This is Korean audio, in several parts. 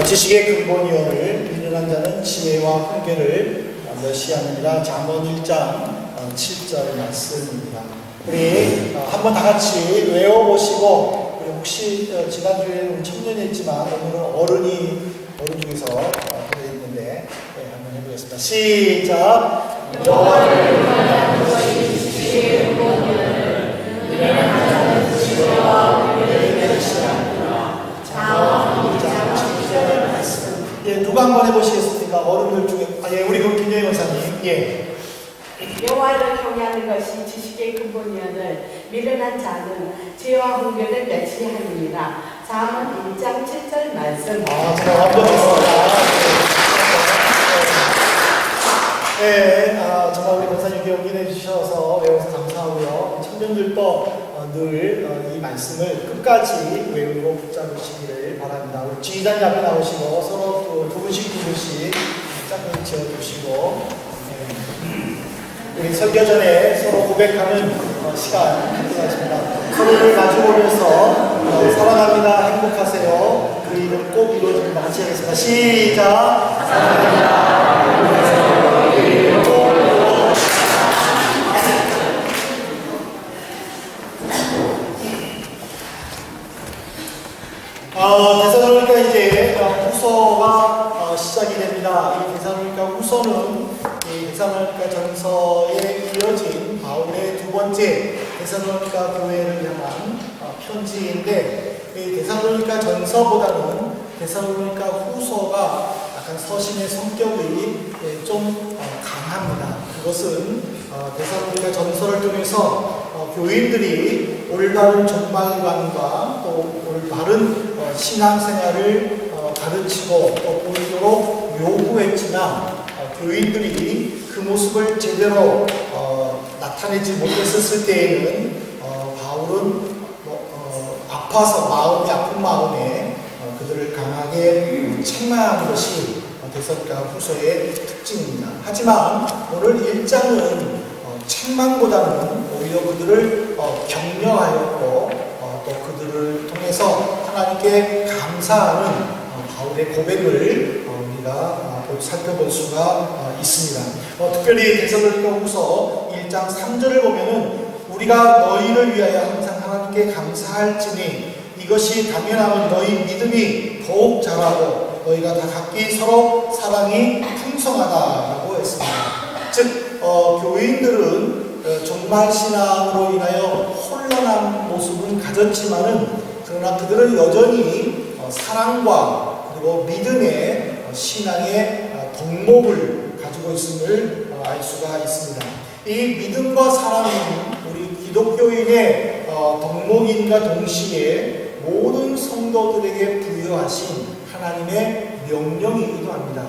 지식의 근본이오늘 미련한 자는 지혜와 훈계를 멸시하느니라. 잠언 1장 7절 말씀입니다. 우리 한번 다 같이 외워보시고, 혹시 지난주에는 청년이었지만 오늘은 어른 중에서 들어있는데 한번 해보겠습니다. 시작. 여호와를 위하여 것이 지식의 근본이오늘 미련한 자는 지혜와 훈계를 멸시하느니라. 잠언 2장 7절 말씀. 누가 한번 해보시겠습니까? 어른들 중에 우리 김정희 원사님. 여호와를 경외하는 것이 지식의 근본이오늘 미련한 자는 지혜와 훈계를 멸시하느니라. 잠언 1장 7절 말씀. 정말 완벽했습니다. 정말 우리 권사님께 용기내 주셔서 외워서 감사하고요. 청년들도 늘 이 말씀을 끝까지 외우고 붙잡으시기를 바랍니다. 우리 지휘자님 앞에 나오시고 서로 두 분씩 짝을 지어주시고, 우리 설교 전에 서로 고백하는 시간 갖겠습니다. 서로를 마주보면서 사랑합니다, 행복하세요, 그 일은 꼭 이루어집니다. 같이 하겠습니다. 시작. 사랑합니다. 데살로니가 이제 후서가 시작이 됩니다. 이 데살로니가 후서는 이 데살로니가 전서에 이어진 바울의 두 번째 데살로니가 교회를 향한 편지인데, 이 데살로니가 전서보다는 데살로니가 후서가 약간 서신의 성격이 좀 강합니다. 그것은 데살로니가 전서를 통해서 교인들이 올바른 정말관과 또 올바른 신앙생활을 가르치고 또 보이도록 요구했지만, 교인들이 그 모습을 제대로 나타내지 못했었을 때에는 바울은 아파서 마음이 아픈 마음에 그들을 강하게 책망한 것이 데살로니가 후서의 특징입니다. 하지만 오늘 1장은 책망보다는 오히려 그들을 격려하였고, 또 그들을 통해서 하나님께 감사하는 바울의 고백을 우리가 살펴볼 수가 있습니다. 특별히 데살로니가 후서 1장 3절을 보면은 우리가 너희를 위하여 항상 하나님께 감사할지니 이것이 당연하면 너희 믿음이 더욱 자라고 너희가 다 각기 서로 사랑이 풍성하다라고 했습니다. 즉 교인들은 종말신앙으로 인하여 혼란한 모습은 가졌지만은, 그러나 그들은 여전히 사랑과 그리고 믿음의 신앙의 덕목을 가지고 있음을 알 수가 있습니다. 이 믿음과 사랑은 우리 기독교인의 덕목인과 동시에 모든 성도들에게 부여하신 하나님의 명령이기도 합니다.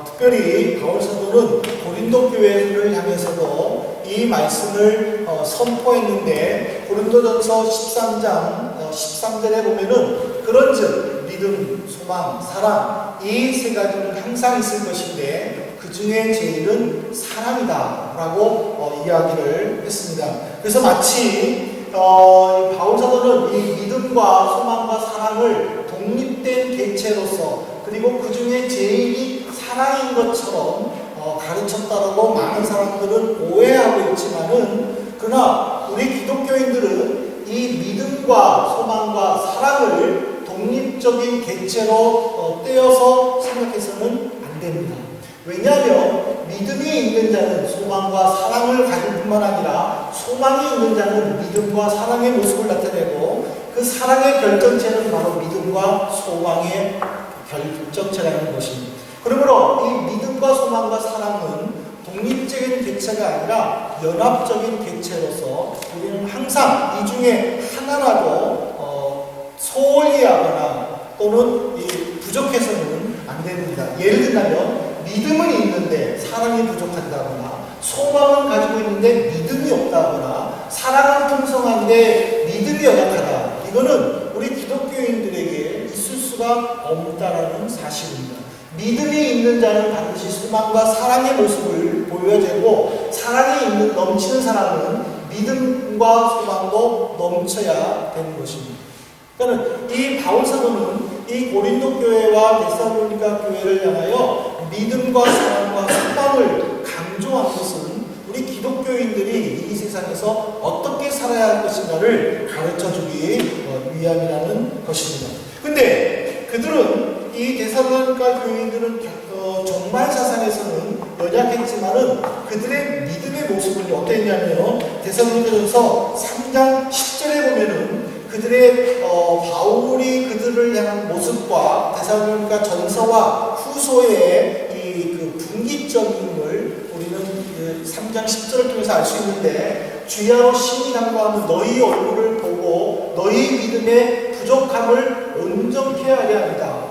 특별히 바울 사도는 고린도 교회를 향해서도 이 말씀을 선포했는데, 고린도전서 13장 13절에 보면은 그런즉 믿음, 소망, 사랑 이 세 가지는 항상 있을 것인데 그 중에 제일은 사랑이다 라고 이야기를 했습니다. 그래서 마치 바울 사도는 이 믿음과 소망과 사랑을 독립된 객체로서, 그리고 그 중에 제일이 사랑인 것처럼 가르쳤다라고 많은 사람들은 오해하고 있지만은, 그러나 우리 기독교인들은 이 믿음과 소망과 사랑을 독립적인 객체로 떼어서 생각해서는 안 됩니다. 왜냐하면 믿음이 있는 자는 소망과 사랑을 가질 뿐만 아니라, 소망이 있는 자는 믿음과 사랑의 모습을 나타내고, 그 사랑의 결정체는 바로 믿음과 소망의 결정체라는 것입니다. 그러므로 이 믿음과 소망과 사랑은 독립적인 객체가 아니라 연합적인 객체로서 우리는 항상 이 중에 하나라도 소홀히 하거나 또는 부족해서는 안 됩니다. 예를 들면 믿음은 있는데 사랑이 부족하다거나, 소망은 가지고 있는데 믿음이 없다거나, 사랑은 풍성한데 믿음이 연약하다, 이거는 우리 기독교인들에게 있을 수가 없다라는 사실입니다. 믿음이 있는 자는 반드시 소망과 사랑의 모습을 보여주고, 사랑이 넘치는 사람은 믿음과 소망도 넘쳐야 되는 것입니다. 그러니까 이 바울 사도는 이 고린도 교회와 데살로니가 교회를 향하여 믿음과 사랑과 소망을 강조한 것은 우리 기독교인들이 이 세상에서 어떻게 살아야 할 것인가를 가르쳐주기 위함이라는 것입니다. 근데 그들은 이 데살로니가 교인들은 정말 사상에서는 연약했지만은 그들의 믿음의 모습은 어땠냐면요. 데살로니가전서 3장 10절에 보면은 그들의 바울이 그들을 향한 모습과 데살로니가 전서와 후서의 그 분기점임을 우리는 3장 10절을 통해서 알 수 있는데, 주야로 심히 간구하는 너희 얼굴을 보고 너희 믿음의 부족함을 온전케 하려 합니다.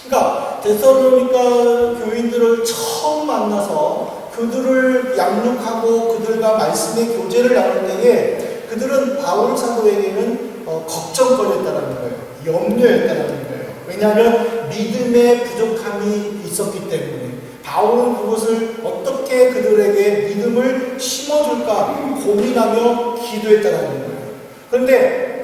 그러니까 데살로니가 교인들을 처음 만나서 그들을 양육하고 그들과 말씀의 교제를 나눌 때에 그들은 바울 사도에게는 걱정거리였다는 거예요. 염려였다는 거예요. 왜냐하면 믿음의 부족함이 있었기 때문에 바울은 그것을 어떻게 그들에게 믿음을 심어줄까 고민하며 기도했다는 거예요. 그런데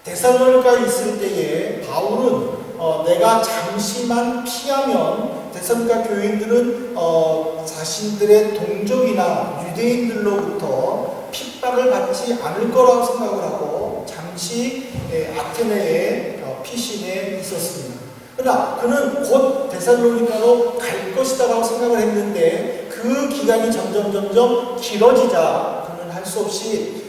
데살로니가에 있을 때에 바울은 내가 잠시만 피하면 데살로니가 교인들은 자신들의 동족이나 유대인들로부터 핍박을 받지 않을 거라고 생각을 하고 잠시 아테네에 피신해 있었습니다. 그러나 그는 곧 데살로니가로 갈 것이다라고 생각을 했는데 그 기간이 점점 길어지자 그는 할 수 없이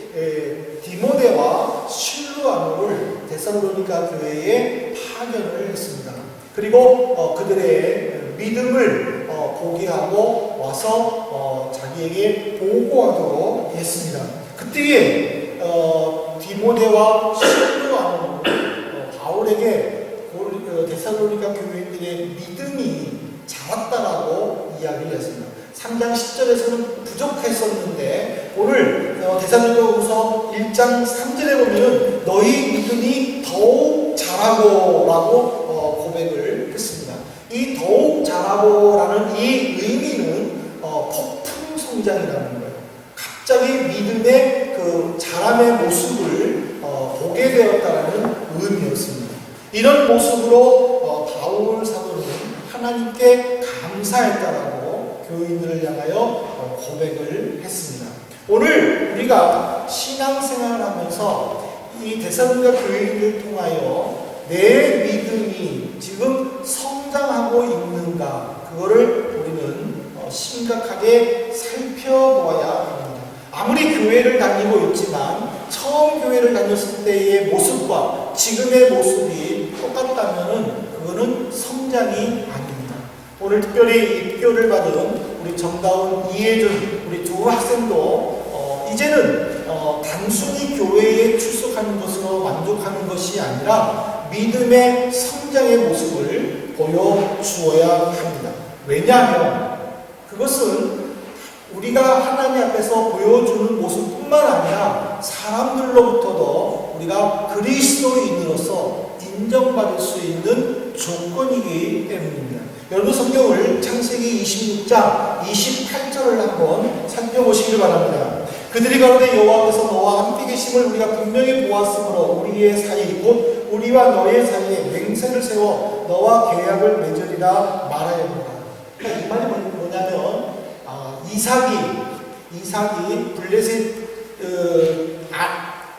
디모데와 실루아노를 데살로니가 교회에 파견을 했습니다. 그리고 그들의 믿음을 보게 하고 와서 자기에게 보고하도록 했습니다. 그때에 디모데와 실루아노 바울에게 데살로니가 교회인들의 믿음이 자랐다라고 이야기를 했습니다. 3장 10절에서는 부족했었는데 오늘 데살로니가후서 1장 3절에 보면 너희 믿음이 더욱 자라고 라고 고백을 했습니다. 이 더욱 자라고라는 이 의미는 폭풍 성장이라는 거예요. 갑자기 믿음의 그 자람의 모습을 보게 되었다는 의미였습니다. 이런 모습으로 바울 사도는 하나님께 감사했다라고 교인들을 향하여 고백을 했습니다. 오늘 우리가 신앙생활을 하면서 이 데살로니가 교인들을 통하여 내 믿음이 지금 성장하고 있는가, 그거를 우리는 심각하게 살펴보아야 합니다. 아무리 교회를 다니고 있지만 처음 교회를 다녔을 때의 모습과 지금의 모습이 똑같다면 그거는 성장이 아닙니다. 오늘 특별히 입교를 받은 우리 정다운, 이혜준 우리 두 학생도 이제는 단순히 교회에 출석하는 것으로 만족하는 것이 아니라 믿음의 성장의 모습을 보여주어야 합니다. 왜냐하면 그것은 우리가 하나님 앞에서 보여주는 모습뿐만 아니라 사람들로부터도 우리가 그리스도인으로서 인정받을 수 있는 조건이기 때문입니다. 여러분 성경을 창세기 26장 28절을 한번 살펴보시길 바랍니다. 그들이 가로되 여호와께서 너와 함께 계심을 우리가 분명히 보았으므로 우리의 사이 곧 우리와 너의 사이에 맹세를 세워 너와 계약을 맺으리라 말하였노라. 그러니까 이 말이 뭐냐면 이삭이 블레셋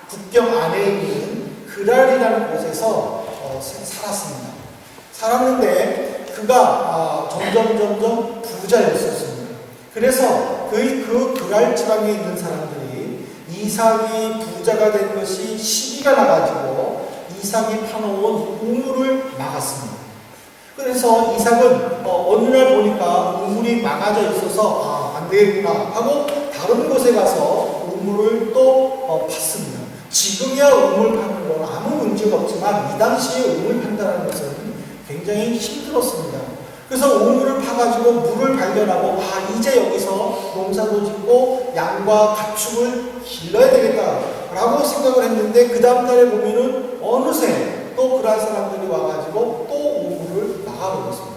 국경 안에 있는 그랄이라는 곳에서 살았습니다. 살았는데 그가 점점 부자였었습니다. 그래서 그 그랄 지방에 있는 사람들이 이삭이 부자가 된 것이 시기가 나가지고 이삭이 파놓은 우물을 막았습니다. 그래서 이삭은 어느 날 보니까 우물이 막아져 있어서 안 되겠구나 하고 다른 곳에 가서 우물을 또 팠습니다. 지금이야 우물 파는 건 아무 문제가 없지만 이 당시에 우물 판다는 것은 굉장히 힘들었습니다. 그래서 우물을 파가지고 물을 발견하고 이제 여기서 농사도 짓고 양과 가축을 길러야 되겠다라고 생각을 했는데 그 다음 달에 보면은 어느새 또 그런 사람들이 와가지고 또 우물을 막아버렸습니다.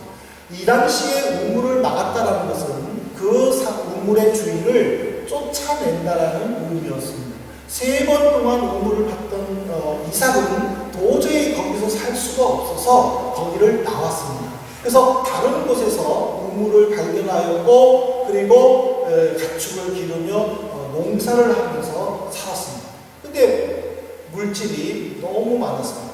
이 당시에 우물을 막았다라는 것은 그 우물의 주인을 쫓아낸다라는 의미였습니다. 3번 동안 우물을 팠던 이삭은 도저히 거기서 살 수가 없어서 거기를 나왔습니다. 그래서 다른 곳에서 우물을 발견하였고 그리고 가축을 기르며 농사를 하면서 살았습니다. 근데 물질이 너무 많았습니다.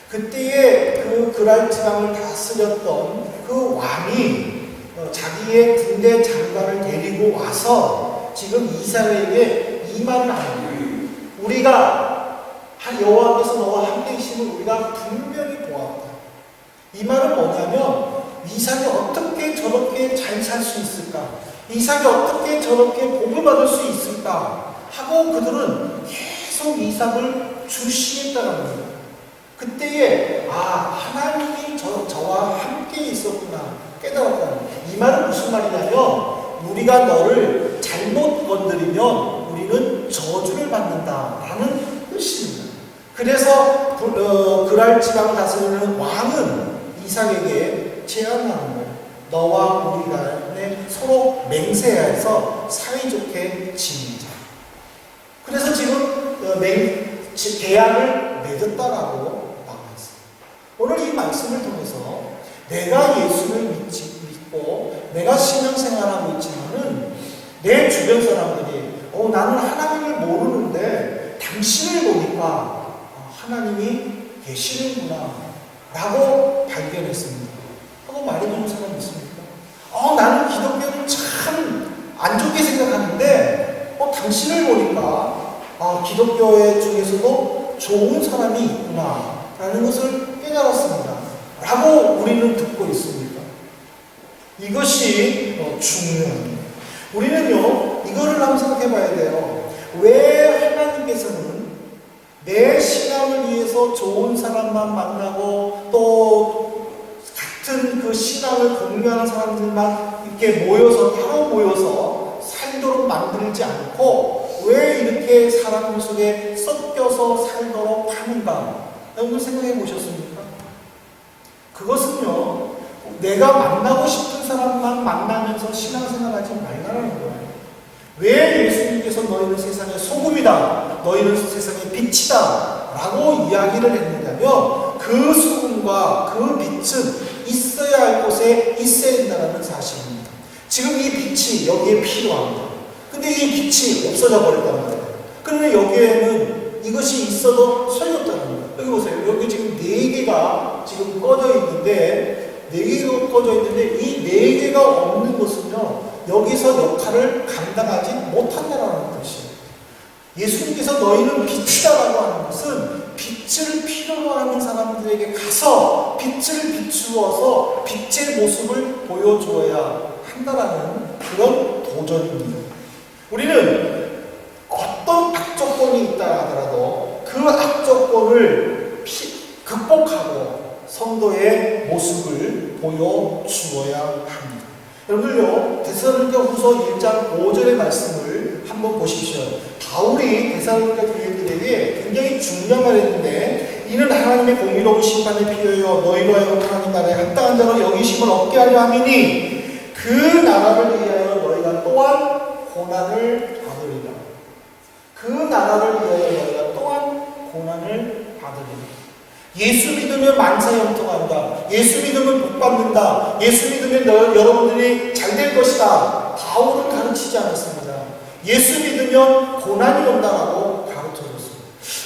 그때에 그 그랄 지방을 다스렸던 그 왕이 자기의 군대 장관을 데리고 와서 지금 이스라엘에게 이 말을 합니다. 우리가 여호와께서 너와 함께 계심을 우리가 분명히 보았다. 이 말은 뭐냐면 이삭이 어떻게 저렇게 잘 살 수 있을까? 이삭이 어떻게 저렇게 복을 받을 수 있을까? 하고 그들은 계속 이삭을 주시했다는 거예요. 그때에 하나님이 저와 함께 있었구나 깨달았다는 거예요. 이 말은 무슨 말이냐면 우리가 너를 잘못 건드리면 우리는 저주를 받는다라는 뜻입니다. 그래서 그랄 지방을 다스리는 왕은 이삭에게 제안하는 거예요. 너와 우리 간에 서로 맹세해서 사이좋게 지내자. 그래서 지금 계약을 맺었다라고 나와 있어요. 오늘 이 말씀을 통해서 내가 예수를 믿고 내가 신앙생활하고 있지만은 내 주변 사람들이 나는 하나님을 모르는데 당신을 보니까 하나님이 계시는구나 라고 발견했습니다. 하고 말해주는 사람 있습니까? 나는 기독교를 참 안 좋게 생각하는데 당신을 보니까 기독교 중에서도 좋은 사람이 있구나 라는 것을 깨달았습니다. 라고 우리는 듣고 있습니다. 이것이 중요합니다. 우리는요 이거를 한번 생각해 봐야 돼요. 왜 하나님께서는 내 신앙을 위해서 좋은 사람만 만나고 또 같은 그 신앙을 공유하는 사람들만 이렇게 따로 모여서 살도록 만들지 않고 왜 이렇게 사람 속에 섞여서 살도록 하는가? 여러분 생각해 보셨습니까? 그것은요 내가 만나고 싶은 사람만 만나면서 신앙생활하지 말라는 거예요. 왜 예수님께서 너희는 세상의 소금이다, 너희는 세상의 빛이다 라고 이야기를 했느냐면 그 소금과 그 빛은 있어야 할 곳에 있어야 된다는 사실입니다. 지금 이 빛이 여기에 필요합니다. 근데 이 빛이 없어져 버렸단 말이에요. 그러면 여기에는 이것이 있어도 소용없다는 거예요. 여기 보세요. 여기 지금 4개가 지금 꺼져 있는데 4개가 꺼져 있는데 이 4개가 없는 것은요 여기서 역할을 감당하지 못한다는 뜻이에요. 예수님께서 너희는 빛이다라고 하는 것은 빛을 필요로 하는 사람들에게 가서 빛을 비추어서 빛의 모습을 보여주어야 한다라는 그런 도전입니다. 우리는 어떤 악조건이 있다 하더라도 그 악조건을 극복하고 성도의 모습을 보여주어야 합니다. 여러분들요 데살로니가후서 1장 5절의 말씀을 한번 보십시오. 바울이 데살로니가 교인들에게 굉장히 중요한 말을 했는데 이는 하나님의 공의로운 심판에 필요하여 너희로 하여금 하나님 나라에 합당한 자로 여기심을 얻게 하려 함이니 그 나라를 위하여 너희가 또한 고난을 받으리라. 그 나라를 위하여 너희가 또한 고난을 받으리라. 예수 믿으면 만사형통한다. 예수 믿으면 복받는다. 예수 믿으면 여러분들이 잘 될 것이다. 바울은 가르치지 않았습니다. 예수 믿으면 고난이 온다라고 가르쳐줬습니다.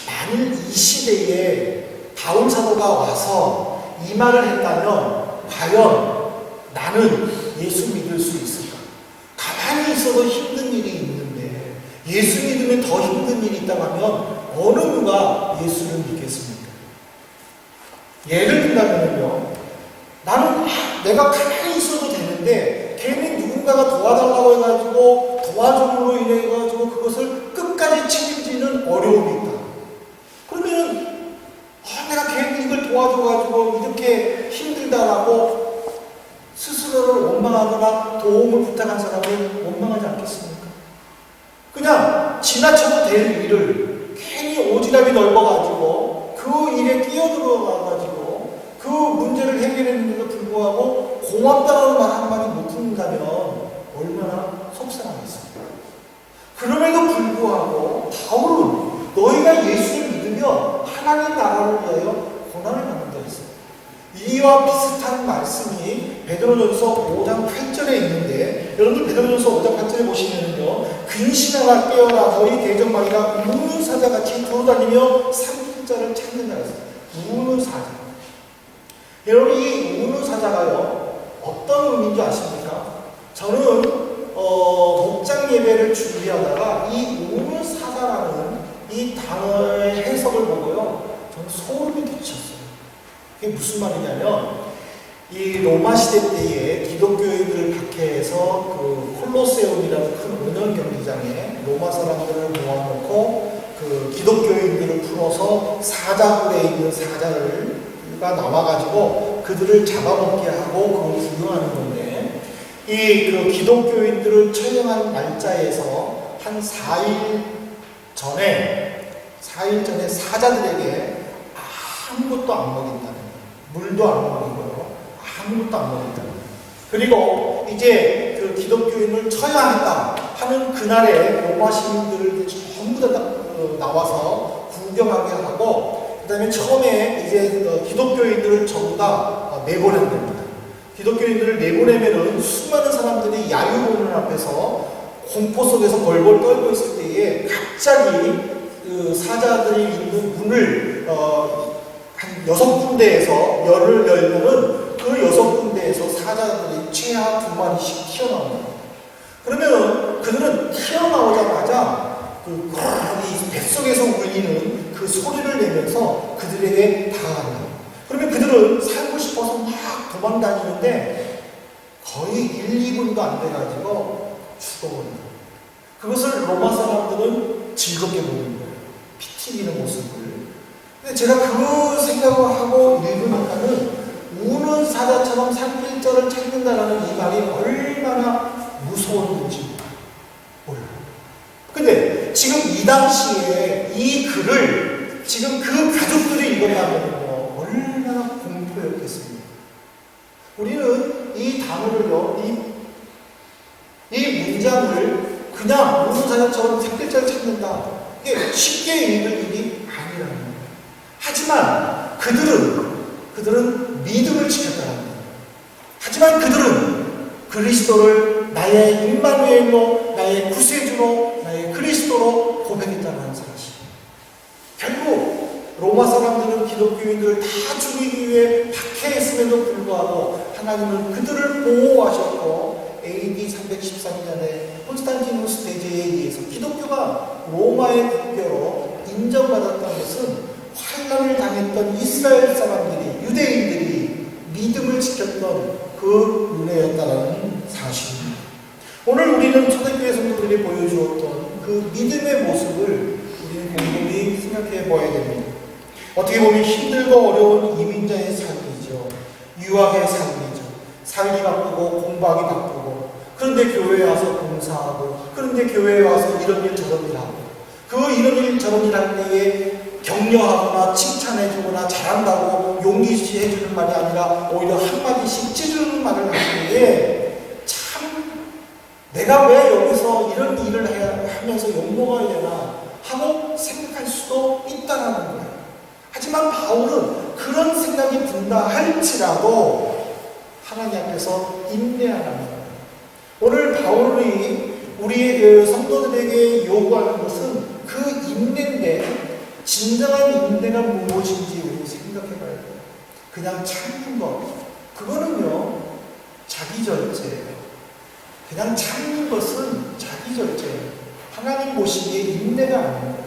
만일 이 시대에 바울 사도가 와서 이 말을 했다면 과연 나는 예수 믿을 수 있을까? 가만히 있어도 힘든 일이 있는데 예수 믿으면 더 힘든 일이 있다고 하면 어느 누가 예수를 믿겠습니까? 예를 들자면요, 나는 내가 가만히 있어도 되는데 괜히 누군가가 도와달라고 해가지고 도와줌으로 인해가지고 그것을 끝까지 책임지는 어려움이 있다. 그러면은 내가 괜히 이걸 도와줘가지고 이렇게 힘들다라고 스스로를 원망하거나 도움을 부탁한 사람을 원망하지 않겠습니까? 그냥 지나쳐도 될 일을 괜히 오지랖이 넓어가지고 그 일에 끼어들어가가지고 그 문제를 해결했는데도 불구하고 고맙다는 말 한마디 못 듣는다면 얼마나 속상하겠습니까? 그럼에도 불구하고 바울은 너희가 예수를 믿으며 하나님 나라를 위하여 고난을 받는다 했어요. 이와 비슷한 말씀이 베드로전서 5장 8절에 있는데, 여러분들 베드로전서 5장 8절에 보시면은요, 근신하라 깨어라 너희 대적마귀가 우는 사자같이 돌아다니며 삼킬자를 찾는다 했어요. 우는 사자. 여러분 이 우는 사자가요 어떤 의미인지 아십니까? 저는 목장 예배를 준비하다가 이 우는 사자라는 이 단어의 해석을 보고요, 저는 소름이 끼쳤어요. 그게 무슨 말이냐면, 이 로마 시대 때에 기독교인들을 박해해서 그 콜로세움이라는 큰 운영 경기장에 로마 사람들을 모아놓고 그 기독교인들을 풀어서 사자굴에 있는 사자가 나와가지고 그들을 잡아먹게 하고 그걸 구경하는 건데, 이 그 기독교인들을 처형한 날짜에서 한 4일 전에 사자들에게 아무것도 안 먹인다는 거예요. 물도 안 먹이고요, 아무것도 안 먹인다는 거예요. 그리고 이제 그 기독교인을 처형했다 하는 그날에 로마 시민들을 전부 다 나와서 구경하게 하고, 그 다음에 처음에 이제 기독교인들을 전부 다 내보낸답니다. 기독교인들을 내보내면은 수많은 사람들이 야유보는 앞에서 공포 속에서 벌벌 떨고 있을 때에 갑자기 그 사자들이 있는 문을 한 6군데에서 열을 열면은 그 6군데에서 사자들이 최하 2마리씩 튀어나옵니다. 그러면은 그들은 튀어나오자마자 그 거기 뱃속에서 울리는 그 소리를 내면서 그들에게 다가간다. 그러면 그들은 살고 싶어서 막 도망다니는데 거의 1, 2분도 안 돼가지고 죽어버린다. 그것을 로마 사람들은 즐겁게 보는 거예요. 피 튀기는 모습을. 근데 제가 그 생각을 하고 읽으니까는 우는 사자처럼 삼킬자를 찾는다라는 이 말이 얼마나 무서운 건지 몰라요. 근데 지금 이 당시에 이 글을 지금 그 가족들이 읽었다면요, 얼마나 공포였겠습니까? 우리는 이 단어를요, 이 문장을 그냥 우는 사자처럼 삼킬자를 찾는다, 이게 쉽게 읽을 일이 아니라는 거예요. 하지만 그들은 믿음을 지켰다는 거예요. 하지만 그들은 그리스도를 나의 임마누엘로, 나의 구세주로, 나의 그리스도로 고백했다는 사실. 결국 로마 사람들은 기독교인들을 다 죽이기 위해 박해했음에도 불구하고 하나님은 그들을 보호하셨고, AD 313년에 콘스탄티누스 대제에 의해서 기독교가 로마의 국교로 인정받았다는 것은 환난을 당했던 이스라엘 사람들이, 유대인들이 믿음을 지켰던 그 은혜였다는 사실입니다. 오늘 우리는 초대교회 성도들이 보여주었던 그 믿음의 모습을 우리는 곰곰이 생각해 보아야 됩니다. 어떻게 보면 힘들고 어려운 이민자의 삶이죠. 유학의 삶이죠. 살기 바쁘고 공부하기 바쁘고, 그런데 교회에 와서 봉사하고, 그런데 교회에 와서 이런 일 저런 일 하고, 그 이런 일 저런 일 할 때에 격려하거나 칭찬해주거나 잘한다고 용기해주는 말이 아니라 오히려 한마디씩 찌르는 말을 할 때에 참 내가 왜 여기서 이런 일을 하면서 욕먹어야 되나 하고 생각할 수도 있다는 거예요. 하지만 바울은 그런 생각이 든다 할지라도 하나님 앞에서 인내하는 거예요. 오늘 바울이 우리의 성도들에게 요구하는 것은 그 인내인데, 진정한 인내가 무엇인지 우리 생각해 봐야 돼요. 그냥 참는 것, 그거는요 자기 절제예요. 그냥 참는 것은 자기 절제예요. 하나님 보시기에 인내가 아닙니다.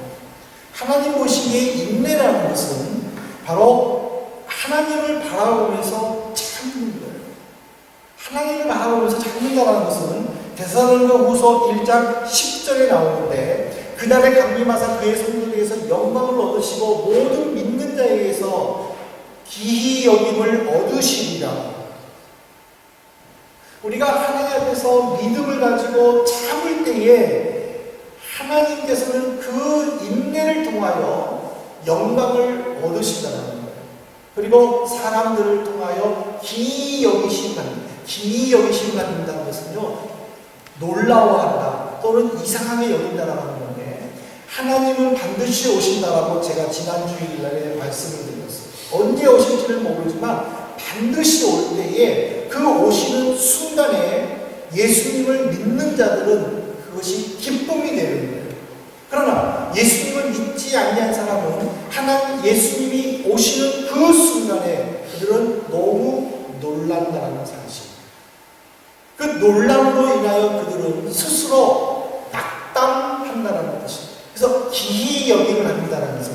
하나님 보시기에 인내라는 것은 바로 하나님을 바라보면서 참는 거예요. 하나님을 바라보면서 참는다는 것은 데살로니가후서 1장 10절에 나오는데, 그날에 강림하사 그의 성도에게서 영광을 얻으시고 모든 믿는 자에게서 기히 여김을 얻으시리라. 우리가 하나님 앞에서 믿음을 가지고 참을 때에 하나님께서는 그 인내를 통하여 영광을 얻으신다는 거예요. 그리고 사람들을 통하여 기히 여기심 갖는다는 것은요, 놀라워한다 또는 이상하게 여긴다라는 건데, 하나님은 반드시 오신다라고 제가 지난 주일날에 말씀을 드렸어요. 언제 오실지는 모르지만 반드시 올 때에 그 오시는 순간에 예수님을 믿는 자들은 그것이 기쁨이 되는 거예요. 그러나 예수님을 믿지 아니한 사람은 하나님 예수님이 오시는 그 순간에 그들은 너무 놀란다는 사실. 그 논란으로 인하여 그들은 스스로 낙담한다는 뜻입니다. 그래서 기이 여김을 합니다라는 것은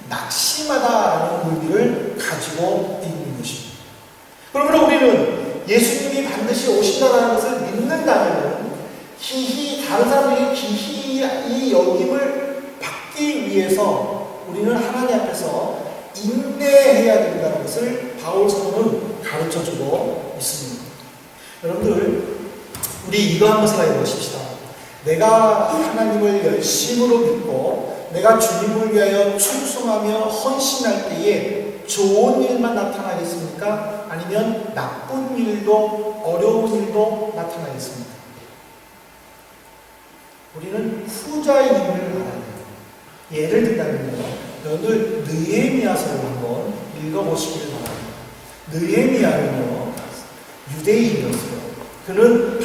낙심하다라는 의미를 가지고 있는 것입니다. 그러므로 우리는 예수님이 반드시 오신다는 것을 믿는다면 다른 사람들이 기이 여김을 받기 위해서 우리는 하나님 앞에서 인내해야 된다는 것을 바울 사도는 가르쳐주고 있습니다. 여러분들, 우리 이거 한번 생각해 보십시다. 내가 하나님을 열심으로 믿고 내가 주님을 위하여 충성하며 헌신할 때에 좋은 일만 나타나겠습니까? 아니면 나쁜 일도 어려운 일도 나타나겠습니까? 우리는 후자의 힘을 알아요. 예를 들자면요, 여러분들 느헤미야서를 한번 읽어보시길 바랍니다. 느헤미야는요 유대인이었어요. 그는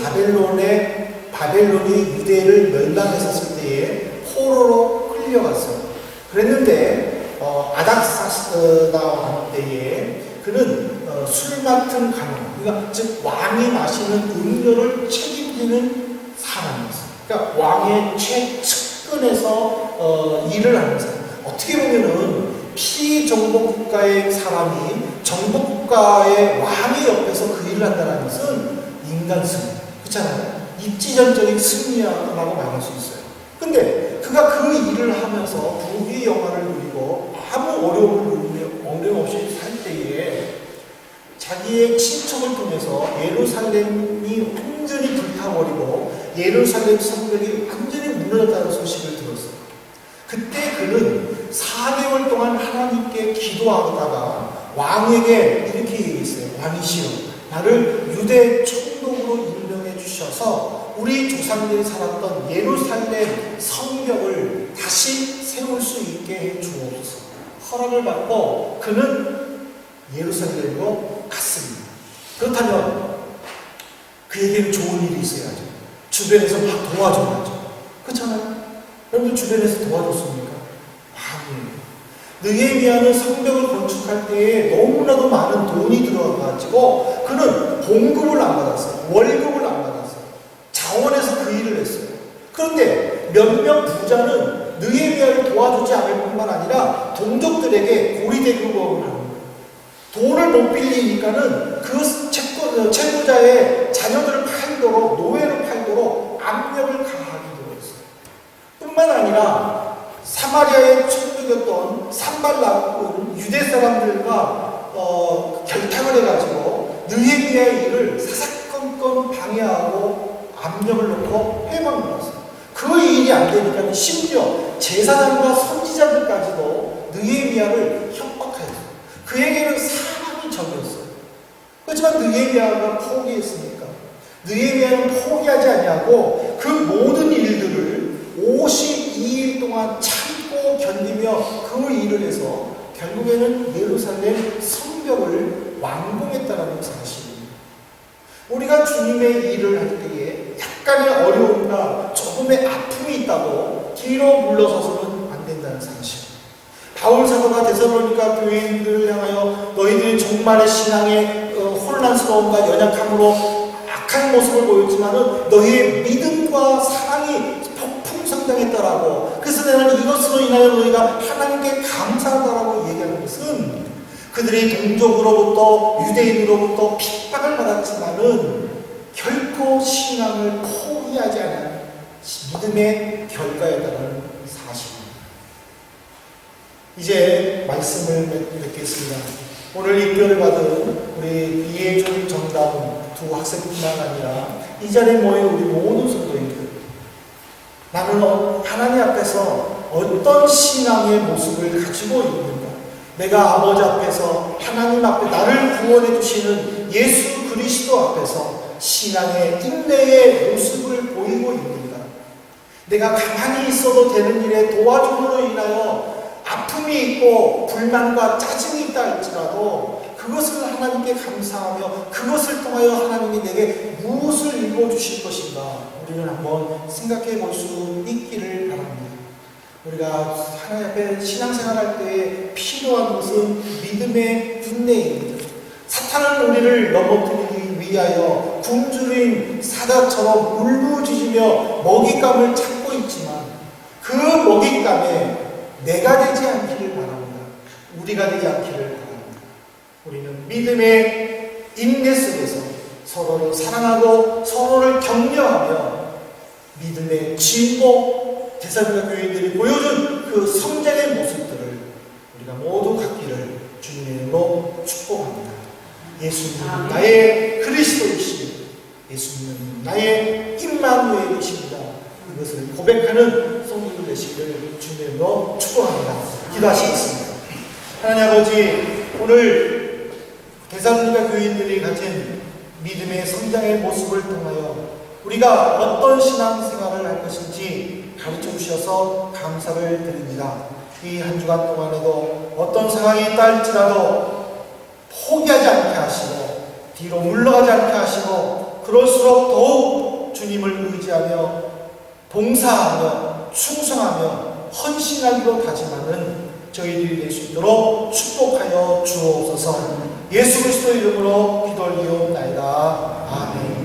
바벨론이 유대를 멸망했었을 때에 포로로 끌려갔어요. 그랬는데 아닥사스다 때에 그는 술 맡은 간호, 그러니까 즉 왕이 마시는 음료를 책임지는 사람이었어요. 그러니까 왕의 최측근에서 일을 하는 사람. 어떻게 보면은 피정복 국가의 사람이 정복 국가의 왕의 옆에서 그 일을 한다는 것은 인간 승리, 그렇잖아요. 입지전적인 승리라고 말할 수 있어요. 근데 그가 그 일을 하면서 부귀의 영화를 누리고 아무 어려움 없이 살 때에 자기의 친척을 통해서 예루살렘이 완전히 불타버리고 예루살렘 성벽이 완전히 무너졌다는 소식을 들었어요. 그때 그는 4개월 동안 하나님께 기도하다가 왕에게 이렇게 얘기했어요. 왕이시여, 나를 유대 총독으로 임명해 주셔서 우리 조상들이 살았던 예루살렘 성벽을 다시 세울 수 있게 해 주옵소서. 허락을 받고 그는 예루살렘으로 갔습니다. 그렇다면 그에게는 좋은 일이 있어야죠. 주변에서 막 도와줘야죠. 그렇잖아요? 여러분 주변에서 도와줬습니까? 아니에요. 느헤미야는 성벽을 건축할 때에 너무나도 많은 돈이 들어가가지고 그는 봉급을 안 받았어요. 월급을 안 받았어요. 자원해서 그 일을 했어요. 그런데 몇몇 부자는 느헤미야를 도와주지 않을 뿐만 아니라 동족들에게 고리대금을 하는 거예요. 돈을 못 빌리니까는 그 채무자의 자녀들을 팔도록, 노예를 팔도록 압력을 가하기도 했어요. 뿐만 아니라 사마리아의 총독이었던 산발락은 유대 사람들과 결탁을 해가지고 느헤미야의 일을 사사건건 방해하고 압력을 놓고 해방받았어요. 그 일이 안 되니까 심지어 제사장과 선지자들까지도 느헤미야를 협박하였어요. 그에게는 사람이 적이었어요. 그렇지만 느헤미야가 포기했으니까 느헤미야는 포기하지 아니하고 그 모든 일들을 52일 동안 참고 견디며 그 일을 해서 결국에는 예루살렘 성벽을 완공했다는 사실입니다. 우리가 주님의 일을 할 때에 약간의 어려움과 조금의 아픔이 있다고 뒤로 물러서서는 안 된다는 사실. 바울 사도가 데살로니가 교인들을 향하여 너희들이 종말의 신앙의 혼란스러움과 연약함으로 악한 모습을 보였지만은 너희의 믿음과 사랑이 폭풍성장했다라고. 그래서 나는 이것으로 인하여 너희가 하나님께 감사하다라고 얘기하는 것은 그들이 동족으로부터 유대인으로부터 핍박을 받았지만은 결코 신앙을 포기하지 않은 믿음의 결과였다는 사실입니다. 이제 말씀을 맺겠습니다. 오늘 입교를 받은 우리 이해준 정다운 두 학생뿐만 아니라 이 자리에 모인 우리 모든 성도인들, 나는 하나님 앞에서 어떤 신앙의 모습을 가지고 있는가? 내가 아버지 앞에서 하나님 앞에 나를 구원해 주시는 예수 그리스도 앞에서 신앙의 인내의 모습을 보이고 있는가? 내가 가만히 있어도 되는 일에 도와줌으로 인하여 아픔이 있고 불만과 짜증이 있다 할지라도 그 그것을 하나님께 감사하며 그것을 통하여 하나님이 내게 무엇을 이루어주실 것인가 우리는 한번 생각해 볼 수 있기를 바랍니다. 우리가 하나님 앞에 신앙생활할 때 필요한 것은 믿음의 인내입니다. 사탄은 우리를 넘어뜨리기 위하여 굶주린 사자처럼 울부짖으며 먹잇감을 찾고 있지만 그 먹잇감에 내가 되지 않기를 바랍니다. 우리가 되지 않기를 바랍니다. 우리는 믿음의 인내 속에서 서로를 사랑하고 서로를 격려하며 믿음의 진보 데살로니가 교인들이 보여준 그 성장의 모습들을 우리가 모두 갖기를 주님의 이름으로 축복합니다. 예수님은 나의 그리스도이시며 예수님은 나의 임마누엘이십니다. 이것을 고백하는 성도들 되시기를 주님의 이름으로 축복합니다. 기도하시겠습니다. 하나님 아버지, 오늘 데살로니가 교인들이 가진 믿음의 성장의 모습을 통하여 우리가 어떤 신앙생활을 할 것인지 가르쳐 주셔서 감사를 드립니다. 이 한 주간 동안에도 어떤 상황이 있다 할지라도 포기하지 않게 하시고 뒤로 물러가지 않게 하시고 그럴수록 더욱 주님을 의지하며 봉사하며 충성하며 헌신하기로 다짐하는 저희들이 될 수 있도록 축복하여 주옵소서. 예수 그리스도 이름으로 기도 올리옵나이다. 아멘.